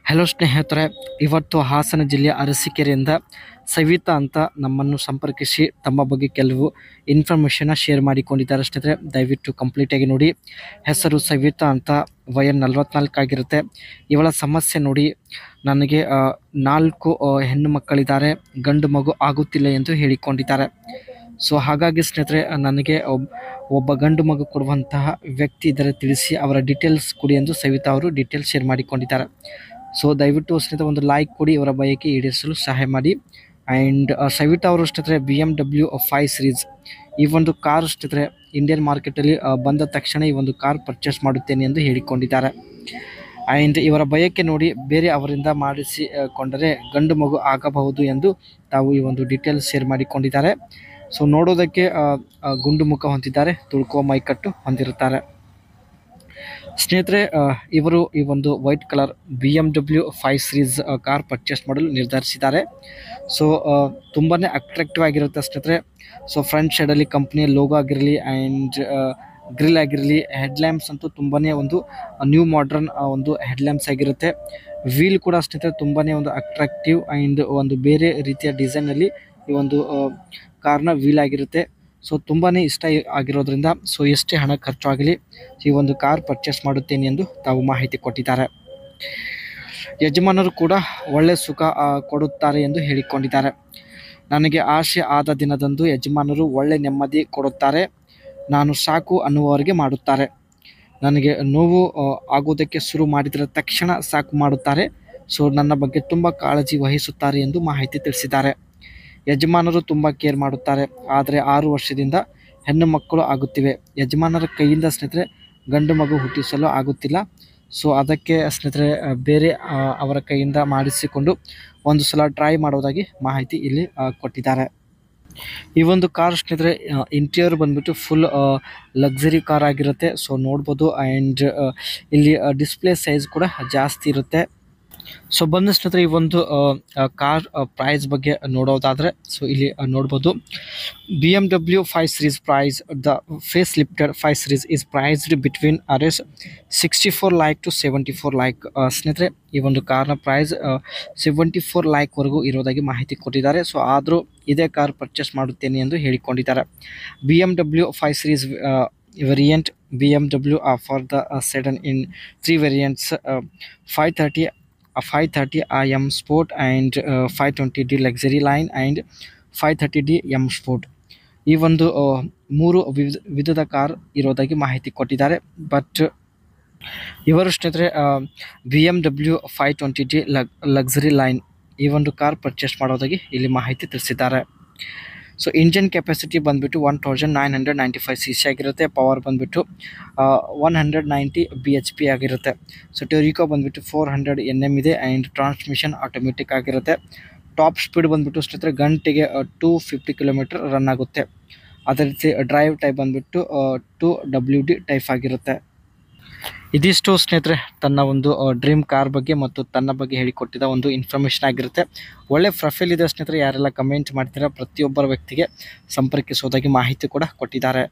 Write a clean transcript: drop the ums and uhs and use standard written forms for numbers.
Hello ಸ್ನೇಹಿತರೆ, ಇವತ್ತು ಹಾಸನ ಜಿಲ್ಲೆಯ ಅರಸೀಕೆರೆಯಿಂದ ಸವಿತಾ ಅಂತ ನಮ್ಮನ್ನು ಸಂಪರ್ಕಿಸಿ ತಮ್ಮ ಬಗ್ಗೆ ಕೆಲವು ಇನ್ಫಾರ್ಮೇಷನ್ನ ಶೇರ್ ಮಾಡಿಕೊಂಡಿದ್ದಾರೆ. ಸ್ನೇಹಿತರೆ, ದಯವಿಟ್ಟು ಕಂಪ್ಲೀಟಾಗಿ ನೋಡಿ. ಹೆಸರು ಸವಿತಾ ಅಂತ, ವಯ 44 ಆಗಿರುತ್ತೆ. ಇವಳ ಸಮಸ್ಯೆ ನೋಡಿ, ನನಗೆ 4 ಹೆಣ್ಣು ಮಕ್ಕಳಿದ್ದಾರೆ, ಗಂಡು ಮಗು ಆಗುತ್ತಿಲ್ಲ ಎಂದು ಹೇಳಿಕೊಂಡಿದ್ದಾರೆ. ಸೊ ಹಾಗಾಗಿ ಸ್ನೇಹಿತರೆ, ನನಗೆ ಒಬ್ಬ ಗಂಡು ಮಗು ಕೊಡುವಂತಹ ವ್ಯಕ್ತಿ ಇದ್ದರೆ ತಿಳಿಸಿ, ಅವರ ಡೀಟೇಲ್ಸ್ ಕೊಡಿ ಎಂದು ಸವಿತಾ ಅವರು ಡೀಟೇಲ್ಸ್ ಶೇರ್ ಮಾಡಿಕೊಂಡಿದ್ದಾರೆ. ಸೊ ದಯವಿಟ್ಟು ಸ್ನೇಹಿತರೆ ಒಂದು ಲೈಕ್ ಕೊಡಿ, ಇವರ ಬಯಕೆ ಈಡೇರಿಸಲು ಸಹಾಯ ಮಾಡಿ. ಆ್ಯಂಡ್ ಸವಿತಾ ಅವರು ಸ್ನೇಹಿತರೆ BMW 5 ಸೀರೀಸ್ ಈ ಒಂದು ಕಾರ್ ಸ್ನೇಹಿತರೆ ಇಂಡಿಯನ್ ಮಾರ್ಕೆಟಲ್ಲಿ ಬಂದ ತಕ್ಷಣ ಈ ಒಂದು ಕಾರ್ ಪರ್ಚೇಸ್ ಮಾಡುತ್ತೇನೆ ಎಂದು ಹೇಳಿಕೊಂಡಿದ್ದಾರೆ. ಆ್ಯಂಡ್ ಇವರ ಬಯಕೆ ನೋಡಿ, ಬೇರೆ ಅವರಿಂದ ಮಾಡಿಸಿಕೊಂಡರೆ ಗಂಡು ಮಗು ಆಗಬಹುದು ಎಂದು ತಾವು ಈ ಒಂದು ಡೀಟೇಲ್ಸ್ ಶೇರ್ ಮಾಡಿಕೊಂಡಿದ್ದಾರೆ. ಸೊ ನೋಡೋದಕ್ಕೆ ಗುಂಡು ಮುಖ ಹೊಂದಿದ್ದಾರೆ, ತುಳ್ಕುವ ಮೈಕಟ್ಟು ಹೊಂದಿರುತ್ತಾರೆ. ಸ್ನೇಹಿತರೆ, ಇವರು ಈ ಒಂದು white colour BMW 5 series car purchase ಮಾಡಲು ನಿರ್ಧರಿಸಿದ್ದಾರೆ. ಸೊ ತುಂಬಾ ಅಟ್ರಾಕ್ಟಿವ್ ಆಗಿರುತ್ತೆ ಸ್ನೇಹಿತರೆ. ಸೊ ಫ್ರಂಟ್ ಸೈಡಲ್ಲಿ ಕಂಪ್ನಿಯ ಲೋಗೋ ಆಗಿರಲಿ, ಆ್ಯಂಡ್ ಗ್ರಿಲ್ ಆಗಿರಲಿ, ಹೆಡ್ಲ್ಯಾಂಪ್ಸ್ ಅಂತೂ ತುಂಬಾ ಒಂದು ನ್ಯೂ ಮಾಡ್ರನ್ ಒಂದು ಹೆಡ್ಲ್ಯಾಂಪ್ಸ್ ಆಗಿರುತ್ತೆ. ವೀಲ್ ಕೂಡ ಸ್ನೇಹಿತರೆ ತುಂಬಾ ಒಂದು ಅಟ್ರಾಕ್ಟಿವ್ ಆ್ಯಂಡ್ ಒಂದು ಬೇರೆ ರೀತಿಯ ಡಿಸೈನಲ್ಲಿ ಈ ಒಂದು ಕಾರ್ನ ವೀಲ್ ಆಗಿರುತ್ತೆ. ಸೊ ತುಂಬಾ ಇಷ್ಟ ಆಗಿರೋದ್ರಿಂದ ಸೊ ಎಷ್ಟೇ ಹಣ ಖರ್ಚಾಗಲಿ ಈ ಒಂದು ಕಾರ್ ಪರ್ಚೇಸ್ ಮಾಡುತ್ತೇನೆ ಎಂದು ತಾವು ಮಾಹಿತಿ ಕೊಟ್ಟಿದ್ದಾರೆ. ಯಜಮಾನರು ಕೂಡ ಒಳ್ಳೆ ಸುಖ ಕೊಡುತ್ತಾರೆ ಎಂದು ಹೇಳಿಕೊಂಡಿದ್ದಾರೆ. ನನಗೆ ಆಸೆ ಆದ ದಿನದಂದು ಯಜಮಾನರು ಒಳ್ಳೆ ನೆಮ್ಮದಿ ಕೊಡುತ್ತಾರೆ. ನಾನು ಸಾಕು ಅನ್ನುವವರೆಗೆ ಮಾಡುತ್ತಾರೆ. ನನಗೆ ನೋವು ಆಗೋದಕ್ಕೆ ಶುರು ಮಾಡಿದರೆ ತಕ್ಷಣ ಸಾಕು ಮಾಡುತ್ತಾರೆ. ಸೊ ನನ್ನ ಬಗ್ಗೆ ತುಂಬ ಕಾಳಜಿ ವಹಿಸುತ್ತಾರೆ ಎಂದು ಮಾಹಿತಿ ತಿಳಿಸಿದ್ದಾರೆ. ಯಜಮಾನರು ತುಂಬ ಕೇರ್ ಮಾಡುತ್ತಾರೆ. ಆದರೆ 6 ವರ್ಷದಿಂದ ಹೆಣ್ಣು ಮಕ್ಕಳು ಆಗುತ್ತಿವೆ. ಯಜಮಾನರ ಕೈಯಿಂದ ಸ್ನೇಹಿತರೆ ಗಂಡು ಮಗು ಹುಟ್ಟಿಸಲು ಆಗುತ್ತಿಲ್ಲ. ಸೊ ಅದಕ್ಕೆ ಸ್ನೇಹಿತರೆ ಬೇರೆ ಅವರ ಕೈಯಿಂದ ಮಾಡಿಸಿಕೊಂಡು ಒಂದು ಸಲ ಟ್ರೈ ಮಾಡೋದಾಗಿ ಮಾಹಿತಿ ಇಲ್ಲಿ ಕೊಟ್ಟಿದ್ದಾರೆ. ಈ ಒಂದು ಕಾರ್ ಸ್ನೇಹಿತರೆ ಇಂಟೀರಿಯರ್ ಬಂದ್ಬಿಟ್ಟು ಫುಲ್ ಲಕ್ಸರಿ ಕಾರ್ ಆಗಿರುತ್ತೆ. ಸೊ ನೋಡ್ಬೋದು. ಆ್ಯಂಡ್ ಇಲ್ಲಿ ಡಿಸ್ಪ್ಲೇ ಸೈಜ್ ಕೂಡ ಜಾಸ್ತಿ ಇರುತ್ತೆ. ಸೊ ಬಂದು ಸ್ನೇಹಿತರೆ ಈ ಒಂದು ಕಾರ್ ಪ್ರೈಸ್ ಬಗ್ಗೆ ನೋಡೋದಾದರೆ, ಸೊ ಇಲ್ಲಿ ನೋಡ್ಬೋದು BMW 5 series price, the face lifted 5 series is priced between ಅರೇಸ್ 64 lakh to 74 lakh. ಸ್ನೇಹಿತರೆ ಈ ಒಂದು ಕಾರ್ನ ಪ್ರೈಸ್ 74 lakh ಇರೋದಾಗಿ ಮಾಹಿತಿ ಕೊಟ್ಟಿದ್ದಾರೆ. ಸೊ ಆದರೂ ಇದೇ ಕಾರ್ ಪರ್ಚೇಸ್ ಮಾಡುತ್ತೇನೆ ಎಂದು ಹೇಳಿಕೊಂಡಿದ್ದಾರೆ. BMW 5 series variant BMW for the sedan in 3 variants, 530 IM Sport and 520D Luxury Line and 530D M Sport. ಈ ಒಂದು 3 ವಿಧದ ಕಾರ್ ಇರೋದಾಗಿ ಮಾಹಿತಿ ಕೊಟ್ಟಿದ್ದಾರೆ. ಬಟ್ ಇವರು ಸ್ನೇಹಿತರೆ BMW 520D ಲಕ್ಸರಿ ಲೈನ್ ಈ ಒಂದು ಕಾರ್ ಪರ್ಚೇಸ್ ಮಾಡೋದಾಗಿ ಇಲ್ಲಿ ಮಾಹಿತಿ ತಿಳಿಸಿದ್ದಾರೆ. ಸೊ ಇಂಜಿನ್ ಕೆಪಾಸಿಟಿ ಬಂದುಬಿಟ್ಟು 1995 cc ಆಗಿರುತ್ತೆ. ಪವರ್ ಬಂದುಬಿಟ್ಟು 190 bhp ಆಗಿರುತ್ತೆ. ಸೊ ಟೊರಿಕೋ ಬಂದುಬಿಟ್ಟು 400 Nm ಇದೆ. ಆ್ಯಂಡ್ ಟ್ರಾನ್ಸ್ಮಿಷನ್ ಆಟೋಮೆಟಿಕ್ ಆಗಿರುತ್ತೆ. ಟಾಪ್ ಸ್ಪೀಡ್ ಬಂದುಬಿಟ್ಟು ಸ್ನೇಹಿತರೆ ಗಂಟೆಗೆ 250 km ರನ್ ಆಗುತ್ತೆ. ಅದೇ ರೀತಿ ಡ್ರೈವ್ ಟೈಪ್ ಬಂದುಬಿಟ್ಟು 2WD ಟೈಪ್ ಆಗಿರುತ್ತೆ. ಇದಿಷ್ಟು ಸ್ನೇಹಿತರೆ ತನ್ನ ಒಂದು ಡ್ರೀಮ್ ಕಾರ್ ಬಗ್ಗೆ ಮತ್ತು ತನ್ನ ಬಗ್ಗೆ ಹೇಳಿಕೊಟ್ಟಿದ್ದ ಒಂದು ಇನ್ಫಾರ್ಮೇಷನ್ ಆಗಿರುತ್ತೆ. ಒಳ್ಳೆ ಪ್ರೊಫೈಲ್ ಇದೆ ಸ್ನೇಹಿತರೆ. ಯಾರೆಲ್ಲ ಕಮೆಂಟ್ ಮಾಡ್ತೀರಾ ಪ್ರತಿಯೊಬ್ಬರ ವ್ಯಕ್ತಿಗೆ ಸಂಪರ್ಕಿಸೋದಾಗಿ ಮಾಹಿತಿ ಕೂಡ ಕೊಟ್ಟಿದ್ದಾರೆ.